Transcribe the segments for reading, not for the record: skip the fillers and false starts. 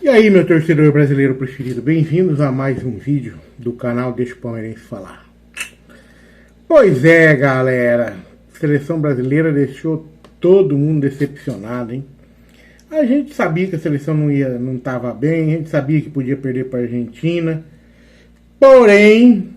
E aí, meu torcedor brasileiro preferido, bem-vindos a mais um vídeo do canal Deixa o Palmeirense Falar. Pois é, galera, a seleção brasileira deixou todo mundo decepcionado, hein? A gente sabia que a seleção não estava bem, a gente sabia que podia perder para a Argentina, porém,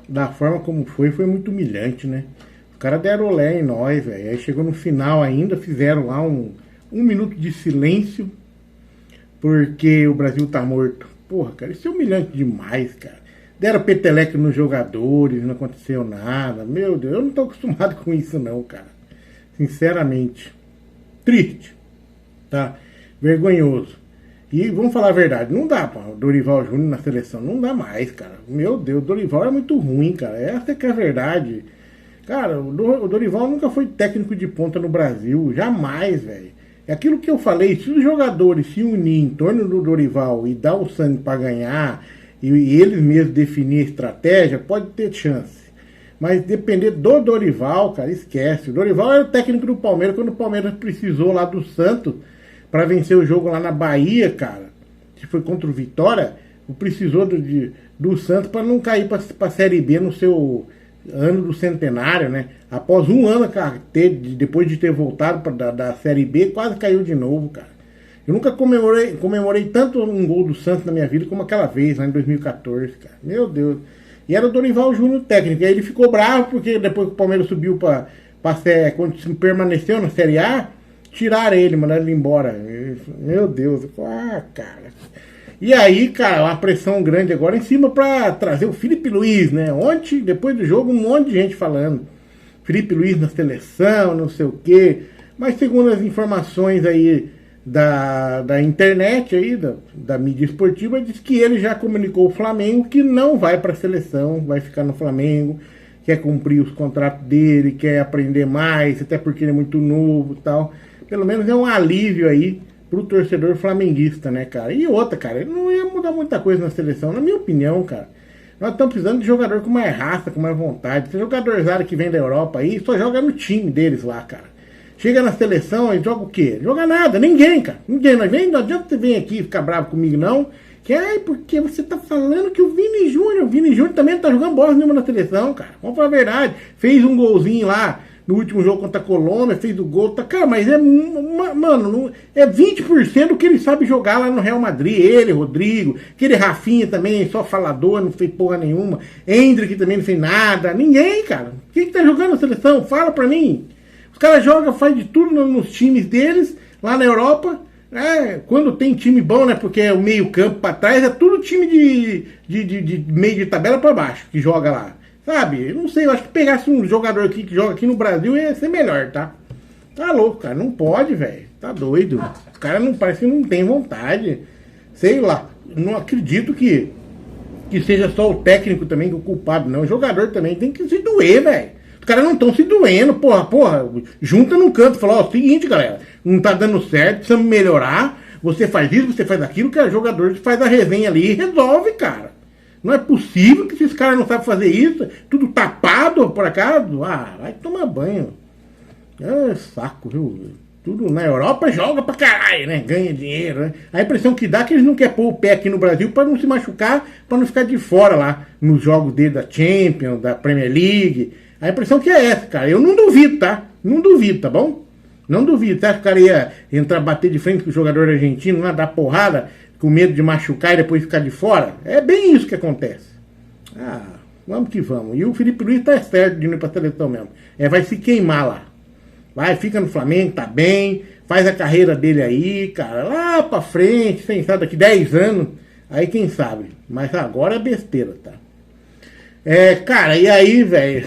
da forma como foi muito humilhante, né? Os caras deram olé em nós, velho. Aí chegou no final ainda, fizeram lá um minuto de silêncio, porque o Brasil tá morto. Porra, cara, isso é humilhante demais, cara. Deram peteleque nos jogadores, não aconteceu nada. Meu Deus, eu não tô acostumado com isso não, cara. Sinceramente. Triste, tá? Vergonhoso. E vamos falar a verdade, não dá, pô, o Dorival Júnior na seleção, não dá mais, cara. Meu Deus, o Dorival é muito ruim, cara. Essa é que é a verdade. Cara, o Dorival nunca foi técnico de ponta no Brasil, jamais, velho. É aquilo que eu falei, se os jogadores se unirem em torno do Dorival e dar o sangue para ganhar, e eles mesmos definir a estratégia, pode ter chance. Mas depender do Dorival, cara, esquece. O Dorival era o técnico do Palmeiras quando o Palmeiras precisou lá do Santos para vencer o jogo lá na Bahia, cara. Que foi contra o Vitória, precisou do Santos para não cair para a Série B no seu ano do centenário, né? Após um ano, cara, depois de ter voltado da Série B, quase caiu de novo, cara. Eu nunca comemorei tanto um gol do Santos na minha vida como aquela vez, lá em 2014, cara. Meu Deus. E era o Dorival Júnior técnico. E aí ele ficou bravo porque depois que o Palmeiras subiu quando permaneceu na Série A, tiraram ele, mandaram ele embora. Meu Deus. Cara. E aí, cara, uma pressão grande agora em cima pra trazer o Felipe Luiz, né? Ontem, depois do jogo, um monte de gente falando. Felipe Luiz na seleção, não sei o quê. Mas segundo as informações aí da internet, aí, da mídia esportiva, diz que ele já comunicou o Flamengo que não vai pra seleção, vai ficar no Flamengo, quer cumprir os contratos dele, quer aprender mais, até porque ele é muito novo e tal. Pelo menos é um alívio aí pro torcedor flamenguista, né, cara? E outra, cara, não ia mudar muita coisa na seleção, na minha opinião, cara. Nós estamos precisando de jogador com mais raça, com mais vontade. Esse jogador que vem da Europa aí, só joga no time deles lá, cara. Chega na seleção e joga o quê? Joga nada, ninguém, cara. Ninguém. Não adianta você vir aqui e ficar bravo comigo, não. Que é porque você tá falando que o Vini Júnior também não tá jogando bola nenhuma na seleção, cara. Vamos falar a verdade. Fez um golzinho lá no último jogo contra a Colômbia, fez o gol, tá, cara, mas mano, é 20% do que ele sabe jogar lá no Real Madrid, ele, Rodrigo, aquele Rafinha também, só falador, não fez porra nenhuma, Endrick também não fez nada, ninguém, cara, quem que tá jogando na seleção? Fala pra mim. Os caras jogam, faz de tudo nos times deles, lá na Europa, quando tem time bom, né, porque é o meio campo pra trás, é tudo time de meio de tabela pra baixo, que joga lá. Sabe, eu não sei, eu acho que pegasse um jogador aqui que joga aqui no Brasil ia ser melhor, tá? Tá louco, cara, não pode, velho, tá doido. Os caras não parece que não tem vontade. Sei lá, não acredito que seja só o técnico também que é o culpado, não. O jogador também tem que se doer, velho. Os caras não estão se doendo, porra. Junta num canto e fala, ó, seguinte, galera, não tá dando certo, precisamos melhorar. Você faz isso, você faz aquilo, que o jogador faz a resenha ali e resolve, cara. Não é possível que esses caras não sabem fazer isso. Tudo tapado por acaso. Vai tomar banho. É saco, viu? Tudo na Europa joga pra caralho, né? Ganha dinheiro, né? A impressão que dá é que eles não querem pôr o pé aqui no Brasil pra não se machucar, pra não ficar de fora lá nos jogos dele da Champions, da Premier League. A impressão que é essa, cara. Eu não duvido, tá? Não duvido, tá bom? Não duvido. Você acha que o cara ia entrar, bater de frente com o jogador argentino, lá, dar porrada, com medo de machucar e depois ficar de fora? É bem isso que acontece. Vamos que vamos. E o Felipe Luiz tá certo de ir pra seleção mesmo. Vai se queimar lá. Fica no Flamengo, tá bem, faz a carreira dele aí, cara, lá pra frente, sem sabe, daqui 10 anos, aí quem sabe. Mas agora é besteira, tá? Cara, e aí, velho,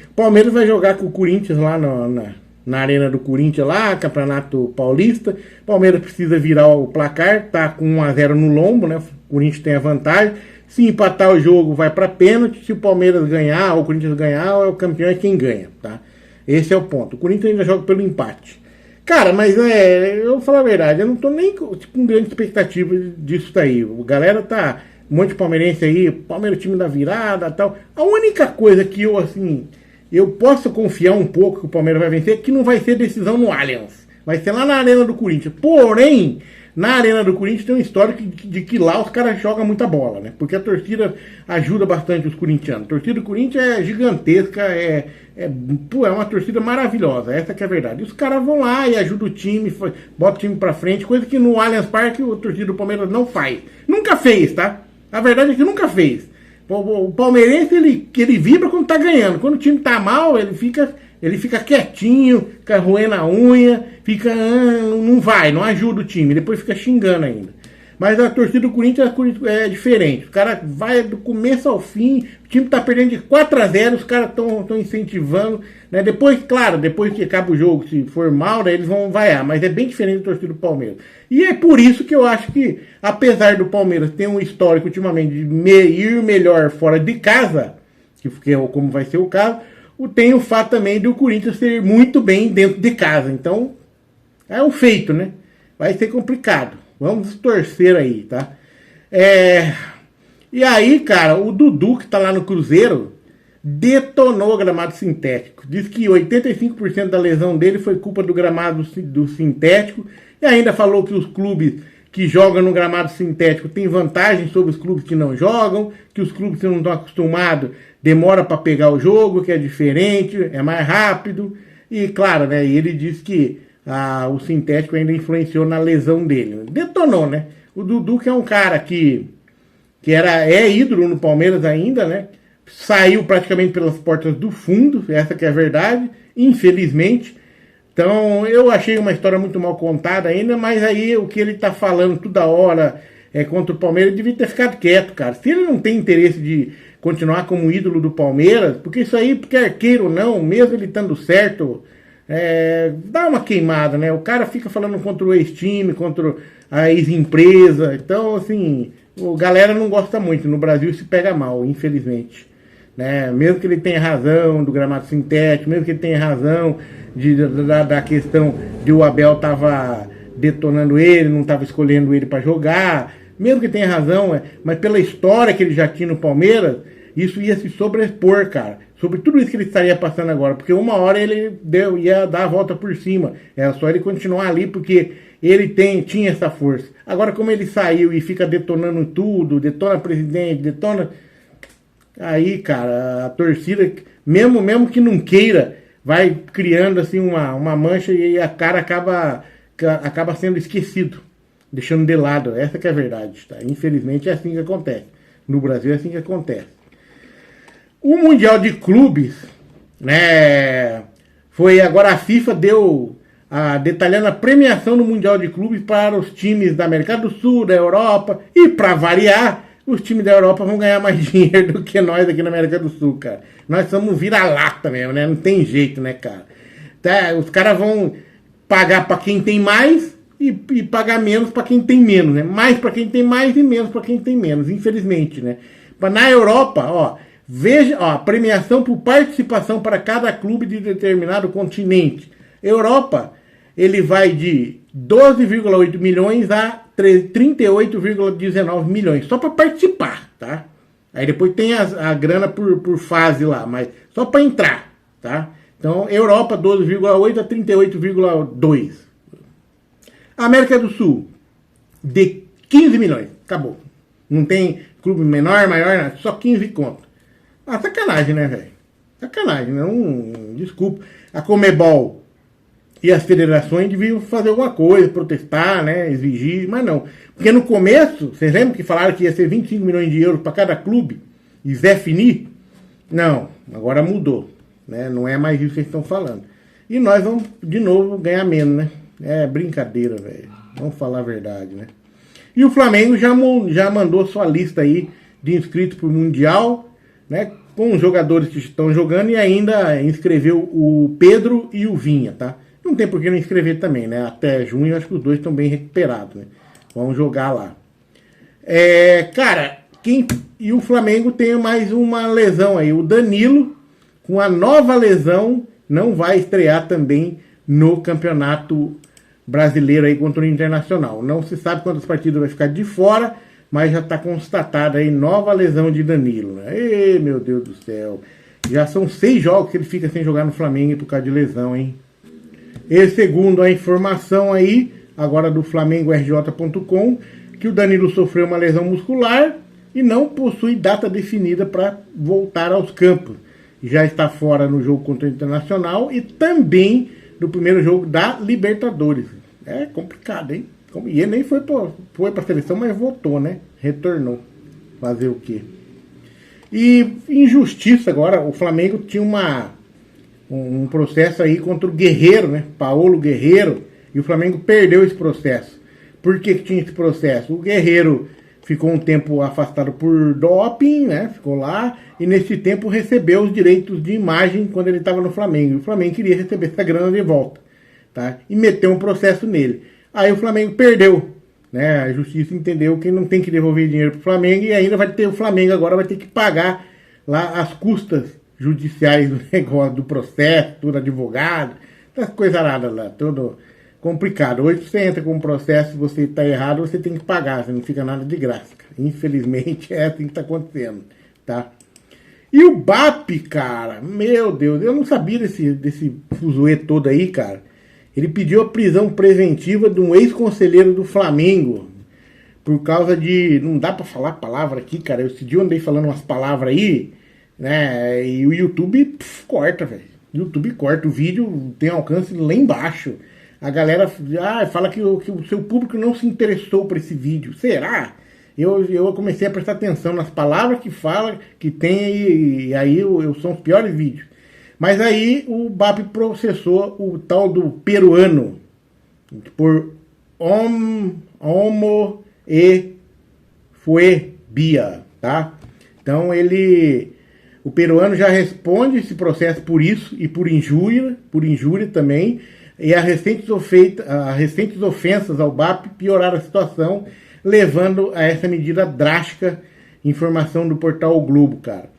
o Palmeiras vai jogar com o Corinthians lá na arena do Corinthians lá, Campeonato Paulista. Palmeiras precisa virar o placar, tá com 1-0 no lombo, né? O Corinthians tem a vantagem. Se empatar o jogo, vai pra pênalti. Se o Palmeiras ganhar, ou o Corinthians ganhar, o campeão é quem ganha, tá? Esse é o ponto. O Corinthians ainda joga pelo empate. Cara, mas eu vou falar a verdade, eu não tô nem com grande expectativa disso daí. A galera tá, um monte de palmeirense aí, Palmeiras time da virada e tal. A única coisa que eu posso confiar um pouco que o Palmeiras vai vencer, que não vai ser decisão no Allianz. Vai ser lá na Arena do Corinthians. Porém, na Arena do Corinthians tem um histórico de que lá os caras jogam muita bola, né? Porque a torcida ajuda bastante os corintianos. A torcida do Corinthians é gigantesca, é uma torcida maravilhosa, essa que é a verdade. E os caras vão lá e ajudam o time, bota o time pra frente, coisa que no Allianz Parque o torcida do Palmeiras não faz. Nunca fez, tá? A verdade é que nunca fez. O palmeirense, ele vibra quando tá ganhando. Quando o time tá mal, ele fica quietinho, fica roendo a unha, não vai, não ajuda o time, depois fica xingando ainda. Mas a torcida do Corinthians é diferente. Os caras vai do começo ao fim, o time tá perdendo de 4-0, os caras estão incentivando, né? Depois, claro, depois que acaba o jogo, se for mal, né, eles vão vaiar, mas é bem diferente da torcida do Palmeiras. E é por isso que eu acho que, apesar do Palmeiras ter um histórico ultimamente de ir melhor fora de casa, que é como vai ser o caso, tem o fato também do Corinthians ser muito bem dentro de casa. Então, é um feito, né? Vai ser complicado. Vamos torcer aí, tá? E aí, cara, o Dudu, que tá lá no Cruzeiro, detonou o gramado sintético. Diz que 85% da lesão dele foi culpa do gramado do sintético. E ainda falou que os clubes que jogam no gramado sintético têm vantagem sobre os clubes que não jogam, que os clubes que não estão acostumados demora para pegar o jogo, que é diferente, é mais rápido. E claro, né, ele disse que o sintético ainda influenciou na lesão dele. Detonou, né? O Dudu, que é um cara que é ídolo no Palmeiras ainda, né? Saiu praticamente pelas portas do fundo, essa que é a verdade, infelizmente. Então, eu achei uma história muito mal contada ainda, mas aí o que ele tá falando toda hora contra o Palmeiras, ele devia ter ficado quieto, cara. Se ele não tem interesse de continuar como ídolo do Palmeiras, porque isso aí, quer queira ou não, mesmo ele estando certo, dá uma queimada, né? O cara fica falando contra o ex-time, contra a ex-empresa. Então, assim, a galera não gosta muito. No Brasil se pega mal, infelizmente. Né? Mesmo que ele tenha razão do gramado sintético, mesmo que ele tenha razão da questão de o Abel tava detonando ele, não tava escolhendo ele para jogar, mesmo que tenha razão, mas pela história que ele já tinha no Palmeiras, isso ia se sobrepor, cara, sobre tudo isso que ele estaria passando agora, porque uma hora ele ia dar a volta por cima, era só ele continuar ali, porque ele tinha essa força. Agora, como ele saiu e fica detonando tudo, detona presidente, detona... Aí, cara, a torcida, mesmo que não queira, vai criando assim uma mancha e a cara acaba sendo esquecido, deixando de lado. Essa que é a verdade, tá? Infelizmente é assim que acontece. No Brasil é assim que acontece. O Mundial de Clubes, né, agora a FIFA deu detalhando a premiação do Mundial de Clubes para os times da América do Sul, da Europa, e para variar, os times da Europa vão ganhar mais dinheiro do que nós aqui na América do Sul, cara. Nós somos vira-lata mesmo, né? Não tem jeito, né, cara? Tá, os caras vão pagar para quem tem mais e pagar menos para quem tem menos, né? Mais para quem tem mais e menos para quem tem menos, infelizmente, né? Mas na Europa, veja, a premiação por participação para cada clube de determinado continente. Europa, ele vai de 12,8 milhões a 38,19 milhões, só para participar, tá? Aí depois tem a grana por fase lá, mas só para entrar, tá? Então, Europa 12,8 a 38,2. América do Sul, de 15 milhões, acabou. Não tem clube menor, maior, só 15 conto. Sacanagem, né, velho? Sacanagem, não, desculpa. A Conmebol e as federações deviam fazer alguma coisa, protestar, né, exigir, mas não. Porque no começo, vocês lembram que falaram que ia ser 25 milhões de euros para cada clube? E Zé Fini? Não, agora mudou, né? Não é mais isso que vocês estão falando. E nós vamos, de novo, ganhar menos, né? É brincadeira, velho. Vamos falar a verdade, né? E o Flamengo já mandou sua lista aí de inscritos para o Mundial, né? Com os jogadores que estão jogando e ainda inscreveu o Pedro e o Vinha, tá? Não tem por que não inscrever também, né? Até junho eu acho que os dois estão bem recuperados, né? Vamos jogar lá. Cara, e o Flamengo tem mais uma lesão aí. O Danilo, com a nova lesão, não vai estrear também no Campeonato Brasileiro aí contra o Internacional. Não se sabe quantas partidas vai ficar de fora, mas já está constatada aí nova lesão de Danilo, né? Ei, meu Deus do céu. Já são 6 jogos que ele fica sem jogar no Flamengo por causa de lesão, hein? E segundo a informação aí, agora do FlamengoRJ.com, que o Danilo sofreu uma lesão muscular e não possui data definida para voltar aos campos. Já está fora no jogo contra o Internacional e também no primeiro jogo da Libertadores. É complicado, hein? E ele nem foi para a seleção, mas voltou, né? Retornou. Fazer o quê? E injustiça agora, o Flamengo tinha um processo aí contra o Guerreiro, né? Paulo Guerreiro, e o Flamengo perdeu esse processo. Por que tinha esse processo? O Guerreiro ficou um tempo afastado por doping, né? Ficou lá, e nesse tempo recebeu os direitos de imagem quando ele estava no Flamengo. E o Flamengo queria receber essa grana de volta, tá? E meteu um processo nele. Aí o Flamengo perdeu, né? A justiça entendeu que não tem que devolver dinheiro para o Flamengo e ainda vai ter o Flamengo agora vai ter que pagar lá as custas judiciais do negócio, do processo, tudo advogado, essas coisas nada lá, tudo complicado. Hoje você entra com um processo, você está errado, você tem que pagar, você não fica nada de graça. Infelizmente é assim que está acontecendo, tá? E o BAP, cara, meu Deus, eu não sabia desse fuzuê todo aí, cara. Ele pediu a prisão preventiva de um ex-conselheiro do Flamengo, por causa de... Não dá pra falar palavra aqui, cara. Esse dia eu andei falando umas palavras aí, né? E o YouTube corta, velho. O YouTube corta. O vídeo tem alcance lá embaixo. A galera fala que o seu público não se interessou por esse vídeo. Será? Eu comecei a prestar atenção nas palavras que fala, que tem, e aí são os piores vídeos. Mas aí o BAP processou o tal do peruano por homofobia, tá? Então o peruano já responde esse processo por isso e por injúria também. E as recentes ofensas ao BAP pioraram a situação, levando a essa medida drástica. Informação do portal O Globo, cara.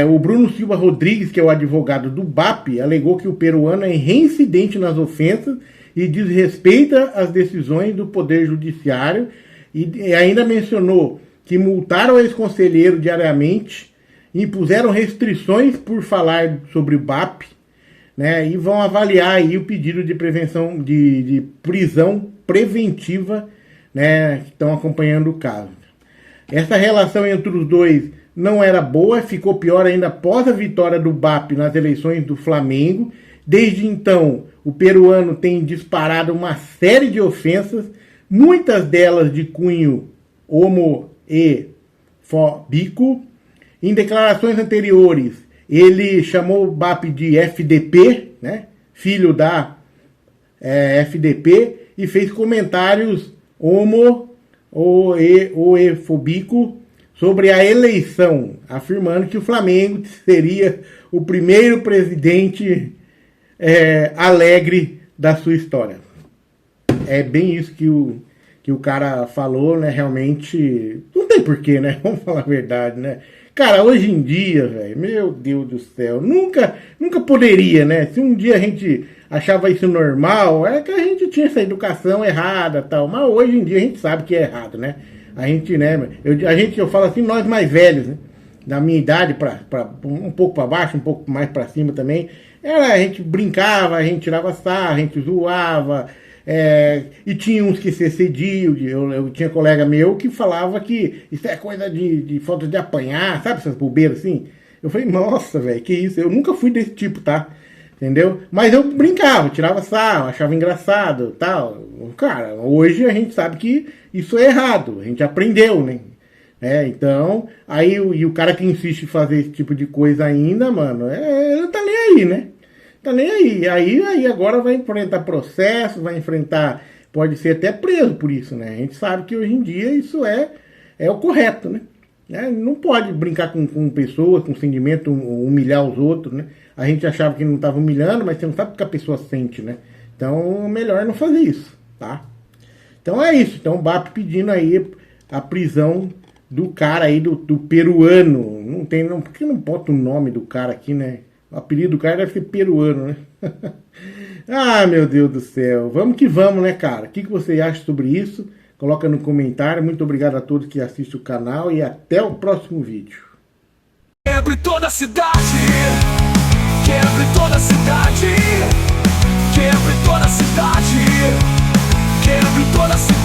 O Bruno Silva Rodrigues, que é o advogado do BAP, alegou que o peruano é reincidente nas ofensas e desrespeita as decisões do Poder Judiciário e ainda mencionou que multaram o ex-conselheiro diariamente, impuseram restrições por falar sobre o BAP, né, e vão avaliar aí o pedido de prevenção de prisão preventiva, né, que estão acompanhando o caso. Essa relação entre os dois não era boa, ficou pior ainda após a vitória do BAP nas eleições do Flamengo. Desde então, o peruano tem disparado uma série de ofensas, muitas delas de cunho homofóbico. Em declarações anteriores, ele chamou o BAP de FDP, né? Filho da FDP, e fez comentários homofóbico sobre a eleição, afirmando que o Flamengo seria o primeiro presidente alegre da sua história. É bem isso que o cara falou, né? Realmente, não tem porquê, né? Vamos falar a verdade, né? Cara, hoje em dia, velho, meu Deus do céu, nunca poderia, né? Se um dia a gente achava isso normal, é que a gente tinha essa educação errada e tal, mas hoje em dia a gente sabe que é errado, né? A gente, né, eu falo assim, nós mais velhos, né, da minha idade, um pouco para baixo, um pouco mais para cima também, a gente brincava, a gente tirava sarro, a gente zoava, e tinha uns que se excediam, eu tinha colega meu que falava que isso é coisa de falta de apanhar, sabe, essas bobeiras assim. Eu falei, nossa, velho, que isso, eu nunca fui desse tipo, tá? Entendeu? Mas eu brincava, tirava sarro, achava engraçado, tal. Cara, hoje a gente sabe que isso é errado, a gente aprendeu, né? Então, aí o cara que insiste em fazer esse tipo de coisa ainda, mano, ele tá nem aí, né? Tá nem aí. Aí agora vai enfrentar processo, vai enfrentar, pode ser até preso por isso, né? A gente sabe que hoje em dia isso é o correto, né? Não pode brincar com pessoas, com sentimento, humilhar os outros, né? A gente achava que não estava humilhando, mas você não sabe o que a pessoa sente, né? Então, melhor não fazer isso, tá? Então é isso. Então o BAP pedindo aí a prisão do cara aí, do peruano. Por que não bota o nome do cara aqui, né? O apelido do cara deve ser peruano, né? Ah, meu Deus do céu. Vamos que vamos, né, cara? O que você acha sobre isso? Coloca no comentário. Muito obrigado a todos que assistem o canal e até o próximo vídeo. Quebre toda a cidade, quebre toda a cidade, quebre toda a cidade, quebre toda a cidade.